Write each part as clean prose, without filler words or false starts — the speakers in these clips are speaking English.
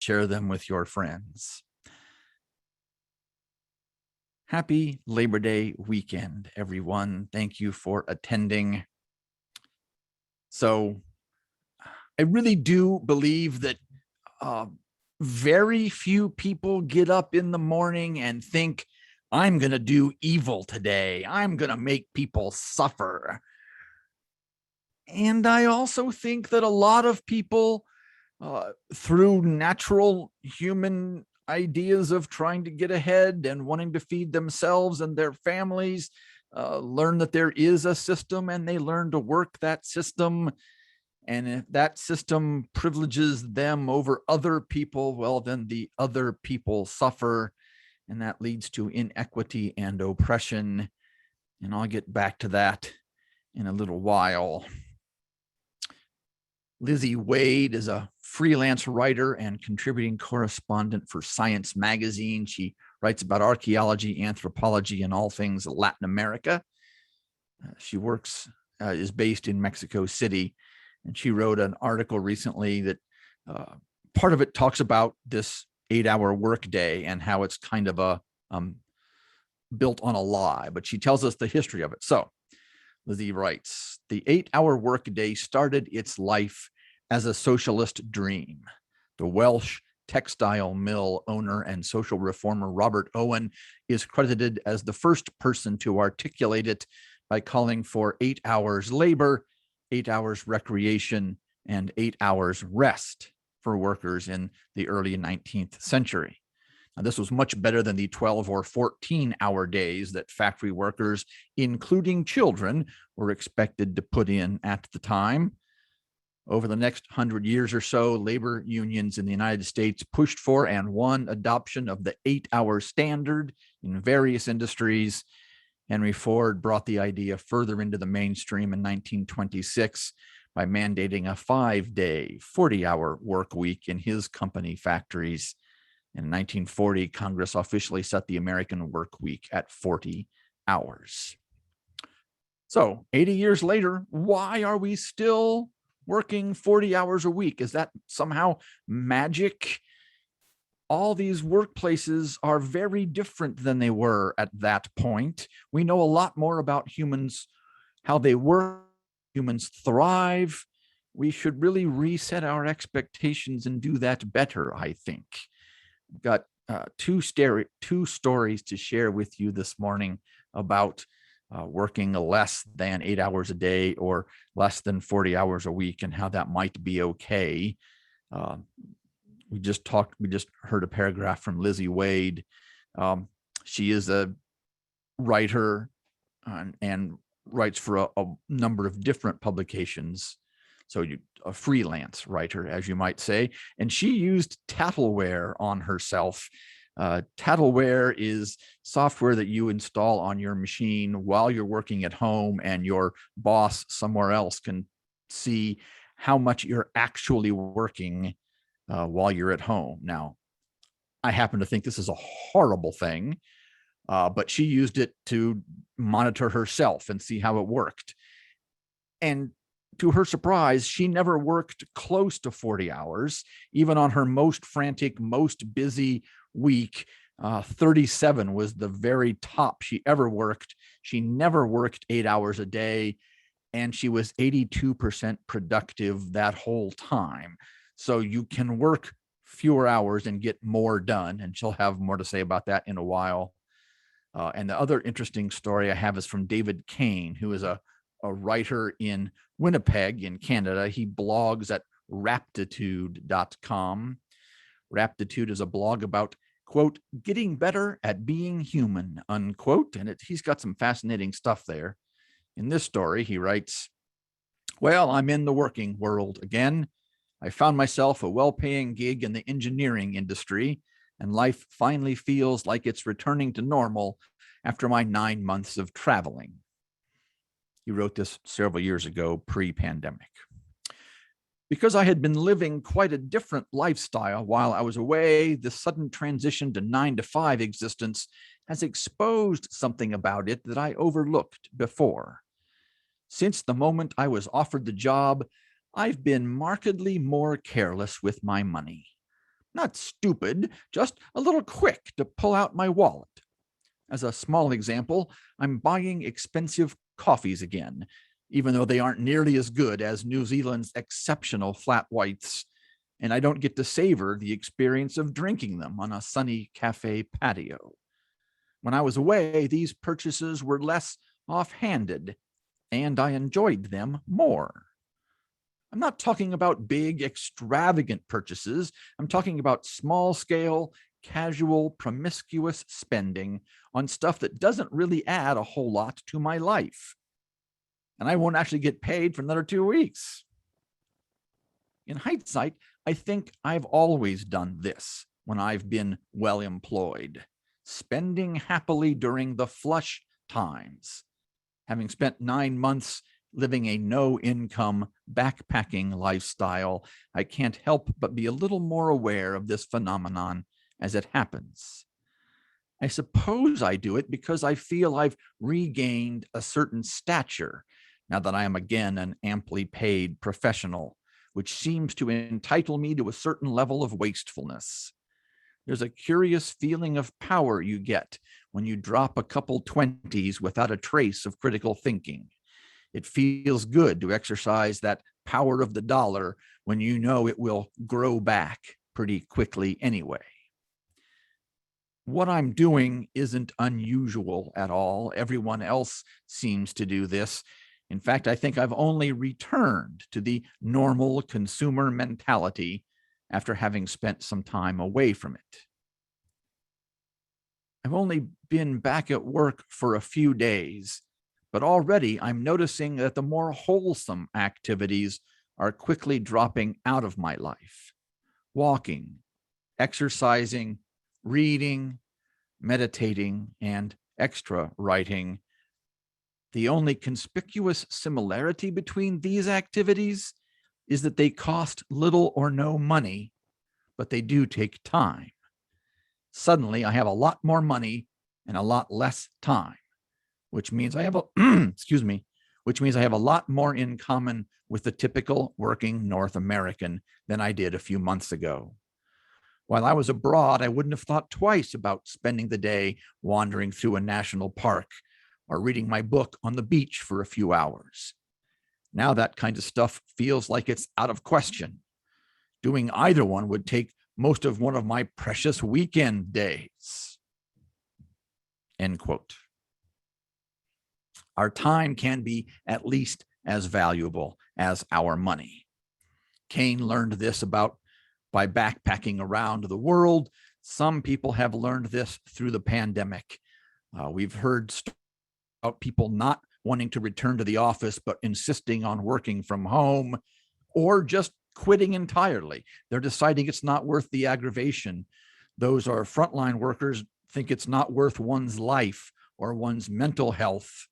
share them with your friends. Happy Labor Day weekend, everyone. Thank you for attending. So I really do believe that very few people get up in the morning and think, I'm going to do evil today. I'm going to make people suffer. And I also think that a lot of people, through natural human ideas of trying to get ahead and wanting to feed themselves and their families, learn that there is a system and they learn to work that system. And if that system privileges them over other people, well, then the other people suffer. And that leads to inequity and oppression. And I'll get back to that in a little while. Lizzie Wade is a freelance writer and contributing correspondent for Science Magazine. She writes about archaeology, anthropology, and all things Latin America. She is based in Mexico City, and she wrote an article recently that part of it talks about this 8-hour workday and how it's kind of built on a lie, but she tells us the history of it. So Lizzie writes, the 8-hour workday started its life as a socialist dream. The Welsh textile mill owner and social reformer Robert Owen is credited as the first person to articulate it by calling for 8 hours labor, 8 hours recreation, and 8 hours rest for workers in the early 19th century. Now, this was much better than the 12 or 14-hour days that factory workers, including children, were expected to put in at the time. Over the next 100 years or so, labor unions in the United States pushed for and won adoption of the 8-hour standard in various industries. Henry Ford brought the idea further into the mainstream in 1926 by mandating a 5-day, 40-hour work week in his company factories. In 1940, Congress officially set the American work week at 40 hours. So 80 years later, why are we still working 40 hours a week? Is that somehow magic? All these workplaces are very different than they were at that point. We know a lot more about humans, how they work, humans thrive. We should really reset our expectations and do that better, I think. I've got two stories to share with you this morning about working less than 8 hours a day or less than 40 hours a week and how that might be okay. We just heard a paragraph from Lizzie Wade. She is a writer and writes for a number of different publications. So a freelance writer, as you might say, and she used Tattleware on herself. Tattleware is software that you install on your machine while you're working at home, and your boss somewhere else can see how much you're actually working while you're at home. Now, I happen to think this is a horrible thing, but she used it to monitor herself and see how it worked. And to her surprise, she never worked close to 40 hours, even on her most frantic, most busy week. 37 was the very top she ever worked. She never worked 8 hours a day, and she was 82% productive that whole time. So you can work fewer hours and get more done, and she'll have more to say about that in a while. And the other interesting story I have is from David Kane, who is a writer in Winnipeg in Canada. He blogs at raptitude.com. Raptitude is a blog about, quote, getting better at being human, unquote. And he's got some fascinating stuff there. In this story, he writes, well, I'm in the working world again. I found myself a well-paying gig in the engineering industry, and life finally feels like it's returning to normal after my 9 months of traveling. He wrote this several years ago, pre-pandemic. Because I had been living quite a different lifestyle while I was away, the sudden transition to 9-to-5 existence has exposed something about it that I overlooked before. Since the moment I was offered the job, I've been markedly more careless with my money. Not stupid, just a little quick to pull out my wallet. As a small example, I'm buying expensive coffees again, even though they aren't nearly as good as New Zealand's exceptional flat whites, and I don't get to savor the experience of drinking them on a sunny cafe patio. When I was away, these purchases were less offhanded, and I enjoyed them more. I'm not talking about big, extravagant purchases. I'm talking about small scale, casual, promiscuous spending on stuff that doesn't really add a whole lot to my life. And I won't actually get paid for another 2 weeks. In hindsight, I think I've always done this when I've been well employed, spending happily during the flush times. Having spent 9 months living a no-income backpacking lifestyle, I can't help but be a little more aware of this phenomenon as it happens. I suppose I do it because I feel I've regained a certain stature now that I am again an amply paid professional, which seems to entitle me to a certain level of wastefulness. There's a curious feeling of power you get when you drop a couple 20s without a trace of critical thinking. It feels good to exercise that power of the dollar when you know it will grow back pretty quickly anyway. What I'm doing isn't unusual at all. Everyone else seems to do this. In fact, I think I've only returned to the normal consumer mentality after having spent some time away from it. I've only been back at work for a few days, but already I'm noticing that the more wholesome activities are quickly dropping out of my life. Walking, exercising, reading, meditating, and extra writing. The only conspicuous similarity between these activities is that they cost little or no money, but they do take time. Suddenly, I have a lot more money and a lot less time, which means I have which means I have a lot more in common with the typical working North American than I did a few months ago. While I was abroad, I wouldn't have thought twice about spending the day wandering through a national park or reading my book on the beach for a few hours. Now that kind of stuff feels like it's out of question. Doing either one would take most of one of my precious weekend days. End quote. Our time can be at least as valuable as our money. Kane learned this by backpacking around the world. Some people have learned this through the pandemic. We've heard about people not wanting to return to the office, but insisting on working from home, or just quitting entirely. They're deciding it's not worth the aggravation. Those are frontline workers think it's not worth one's life or one's mental health.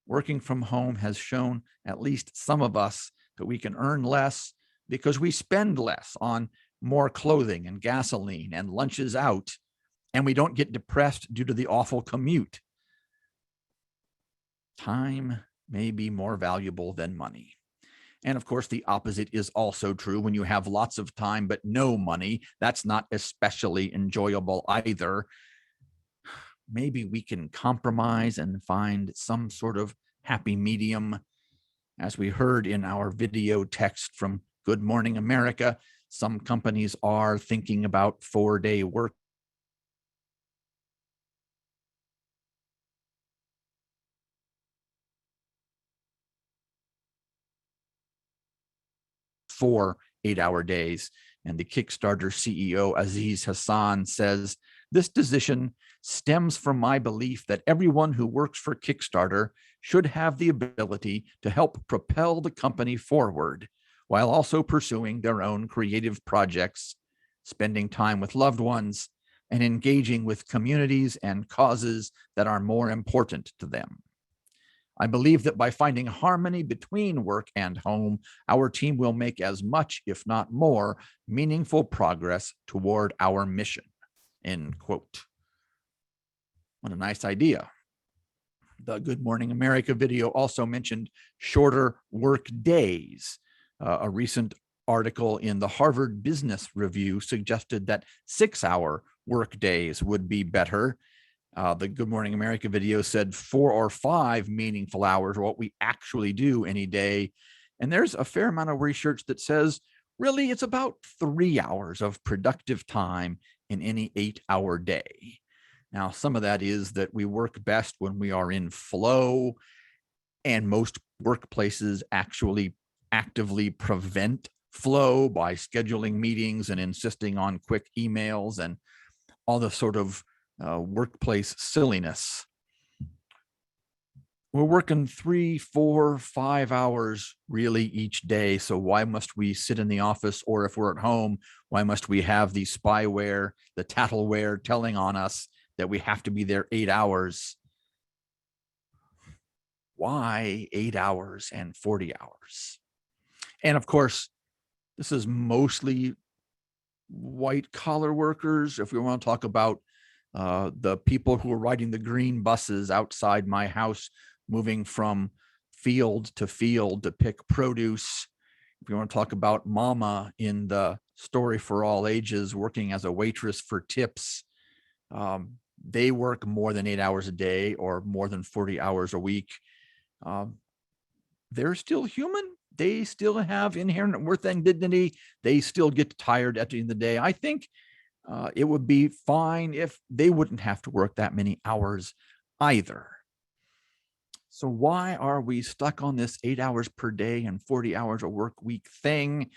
Working from home has shown at least some of us that we can earn less because we spend less on more clothing and gasoline and lunches out, and we don't get depressed due to the awful commute. Time may be more valuable than money. And of course, the opposite is also true. When you have lots of time but no money, that's not especially enjoyable either. Maybe we can compromise and find some sort of happy medium. As we heard in our video text from Good Morning America, some companies are thinking about 4-day work. For 8-hour days. And the Kickstarter CEO, Aziz Hassan, says, "This decision stems from my belief that everyone who works for Kickstarter should have the ability to help propel the company forward while also pursuing their own creative projects, spending time with loved ones, and engaging with communities and causes that are more important to them. I believe that by finding harmony between work and home, our team will make as much, if not more, meaningful progress toward our mission." End quote. What a nice idea. The Good Morning America video also mentioned shorter work days. A recent article in the Harvard Business Review suggested that 6-hour work days would be better. The Good Morning America video said 4 or 5 meaningful hours are what we actually do any day. And there's a fair amount of research that says, really, it's about 3 hours of productive time in any 8-hour day. Now, some of that is that we work best when we are in flow, and most workplaces actually actively prevent flow by scheduling meetings and insisting on quick emails and all the sort of workplace silliness. We're working 3, 4, 5 hours really each day. So why must we sit in the office? Or if we're at home, why must we have the spyware, the tattleware telling on us that we have to be there 8 hours? Why 8 hours and 40 hours? And of course, this is mostly white collar workers. If we want to talk about the people who are riding the green buses outside my house, moving from field to pick produce. If you want to talk about Mama in the Story for All Ages, working as a waitress for tips, they work more than 8 hours a day or more than 40 hours a week. They're still human. They still have inherent worth and dignity. They still get tired at the end of the day. I think it would be fine if they wouldn't have to work that many hours either. So why are we stuck on this 8 hours per day and 40 hours a work week thing?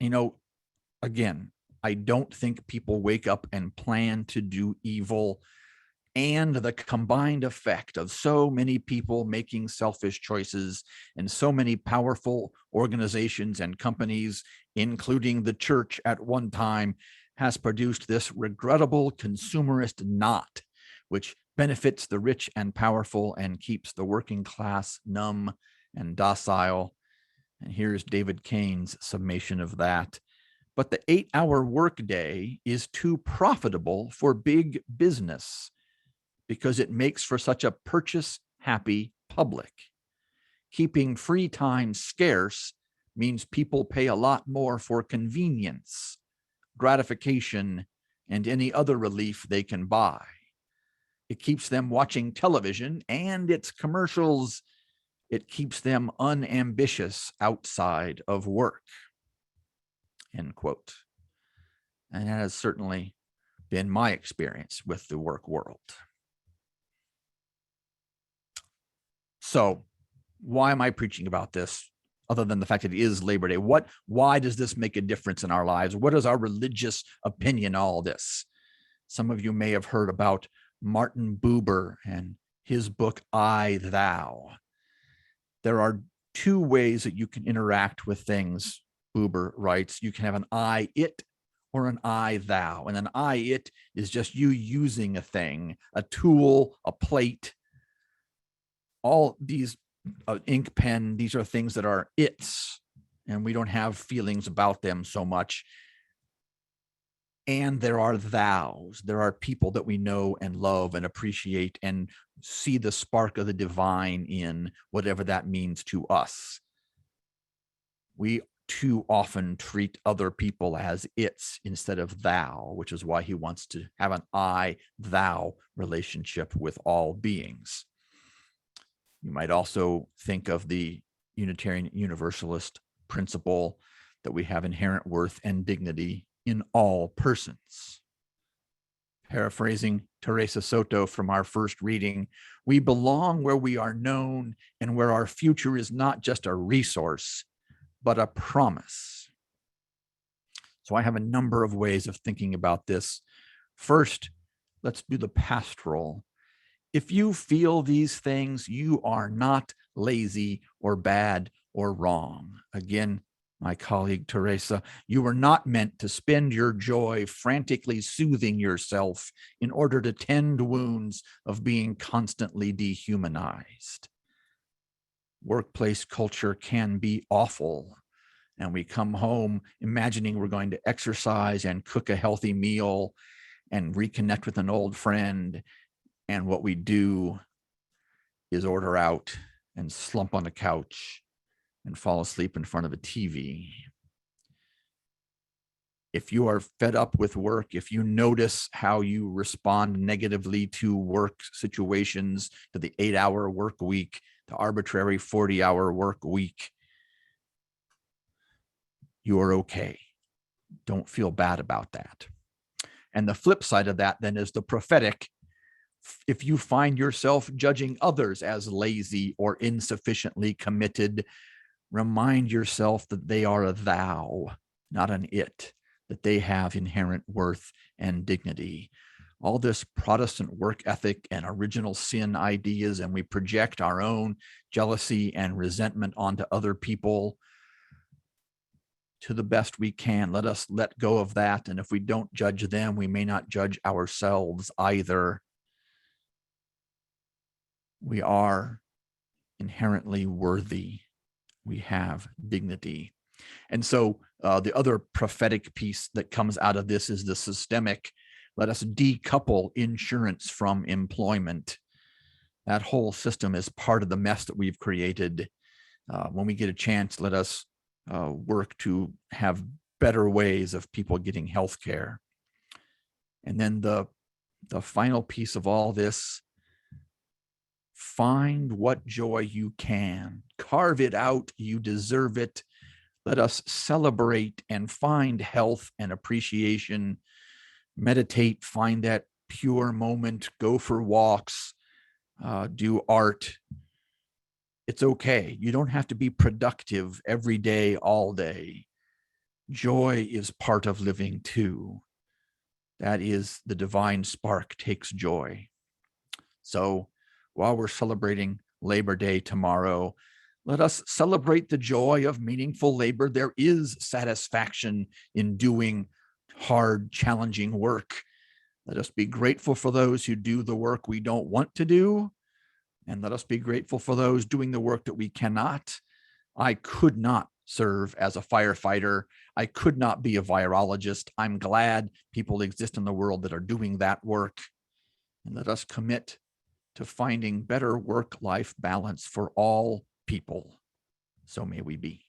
Again, I don't think people wake up and plan to do evil. And the combined effect of so many people making selfish choices and so many powerful organizations and companies, including the church at one time, has produced this regrettable consumerist knot, which benefits the rich and powerful and keeps the working class numb and docile. And here's David Kane's summation of that. But the 8-hour workday is too profitable for big business, because it makes for such a purchase-happy public. Keeping free time scarce means people pay a lot more for convenience, gratification, and any other relief they can buy. It keeps them watching television and its commercials. It keeps them unambitious outside of work. End quote. And that has certainly been my experience with the work world. So why am I preaching about this other than the fact that it is Labor Day? Why does this make a difference in our lives? What is our religious opinion on all this? Some of you may have heard about Martin Buber and his book, I, Thou. There are 2 ways that you can interact with things, Buber writes. You can have an I, it, or an I, thou. And an I, it is just you using a thing, a tool, a plate. All these ink pen, these are things that are its, and we don't have feelings about them so much. And there are thous. There are people that we know and love and appreciate and see the spark of the divine in, whatever that means to us. We too often treat other people as its instead of thou, which is why he wants to have an I, thou relationship with all beings. You might also think of the Unitarian Universalist principle that we have inherent worth and dignity in all persons. Paraphrasing Teresa Soto from our first reading, we belong where we are known and where our future is not just a resource, but a promise. So I have a number of ways of thinking about this. First, let's do the pastoral. If you feel these things, you are not lazy or bad or wrong. Again, my colleague Teresa, you are not meant to spend your joy frantically soothing yourself in order to tend wounds of being constantly dehumanized. Workplace culture can be awful, and we come home imagining we're going to exercise and cook a healthy meal and reconnect with an old friend, and what we do is order out and slump on the couch and fall asleep in front of a TV. If you are fed up with work, if you notice how you respond negatively to work situations, to the 8-hour work week, the arbitrary 40-hour work week, you are okay. Don't feel bad about that. And the flip side of that then is the prophetic. If you find yourself judging others as lazy or insufficiently committed, remind yourself that they are a thou, not an it, that they have inherent worth and dignity. All this Protestant work ethic and original sin ideas, and we project our own jealousy and resentment onto other people. To the best we can, let us let go of that. And if we don't judge them, we may not judge ourselves either. We are inherently worthy. We have dignity. And so the other prophetic piece that comes out of this is the systemic. Let us decouple insurance from employment. That whole system is part of the mess that we've created. When we get a chance, let us work to have better ways of people getting health care. And then the final piece of all this, find what joy you can. Carve it out. You deserve it. Let us celebrate and find health and appreciation. Meditate, find that pure moment, go for walks, do art. It's okay. You don't have to be productive every day, all day. Joy is part of living too. That is, the divine spark takes joy. So while we're celebrating Labor Day tomorrow, let us celebrate the joy of meaningful labor. There is satisfaction in doing hard, challenging work. Let us be grateful for those who do the work we don't want to do. And let us be grateful for those doing the work that we cannot. I could not serve as a firefighter. I could not be a virologist. I'm glad people exist in the world that are doing that work. And let us commit to finding better work-life balance for all people. So may we be.